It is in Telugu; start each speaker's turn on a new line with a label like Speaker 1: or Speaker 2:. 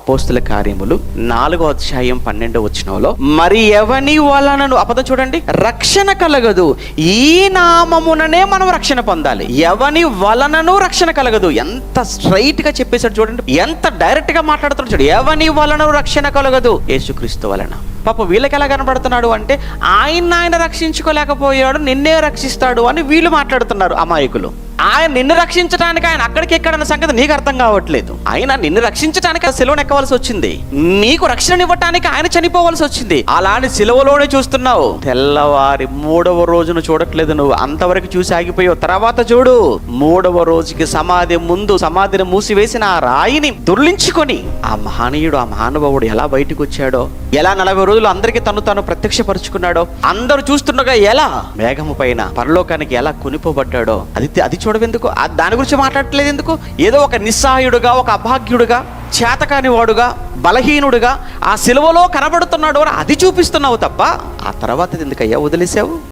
Speaker 1: అపోస్తుల కార్యములు 4వ అధ్యాయం 12వ వచనంలో, మరి ఎవని వలనను, అపదం చూడండి, రక్షణ కలగదు, ఈ నామముననే మనం రక్షణ పొందాలి. ఎవని వలనను రక్షణ కలగదు. ఎంత స్ట్రైట్ గా చెప్పేశాడు చూడండి, ఎంత డైరెక్ట్ గా మాట్లాడుతున్నాడు చూడు. ఎవని వలన రక్షణ కలగదు, యేసుక్రీస్తు వలన. పాప వీళ్ళకి ఎలా కనబడుతున్నాడు అంటే, ఆయన రక్షించుకోలేకపోయాడు, నిన్నే రక్షిస్తాడు అని వీళ్ళు మాట్లాడుతున్నారు అమాయకులు. ఆయన నిన్ను రక్షించడానికి ఆయన అక్కడికి ఎక్కడన్న సంగతి నీకు అర్థం కావట్లేదు. ఆయన నిన్ను రక్షించడానికి సిలువను ఎక్కవలసి వచ్చింది, నీకు రక్షణనివ్వటానికి ఆయన చనిపోవలసి వచ్చింది. అలాంటి సిలువలోనే చూస్తున్నావు. తెల్లవారి 3వ రోజును చూడట్లేదు నువ్వు, అంతవరకు చూసి ఆగిపోయావు. తర్వాత చూడు, 3వ రోజుకి సమాధిని మూసివేసిన ఆ రాయిని దొర్లించుకొని ఆ మహనీయుడు, ఆ మహానుభావుడు ఎలా బయటకు వచ్చాడో, ఎలా 40 రోజులు అందరికీ తను ప్రత్యక్షపరుచుకున్నాడో, అందరూ చూస్తుండగా ఎలా మేఘము పైన పరలోకానికి ఎలా కొనిపోబడ్డాడో, అది చూడవెందుకు? దాని గురించి మాట్లాడట్లేదు ఎందుకు? ఏదో ఒక నిస్సహాయుడుగా, ఒక అభాగ్యుడుగా, చేతకాని వాడుగా, బలహీనుడుగా ఆ సిలువలో కనబడుతున్నాడు అని అది చూపిస్తున్నావు తప్ప, ఆ తర్వాత ఎందుకయ్యా వదిలేసావు?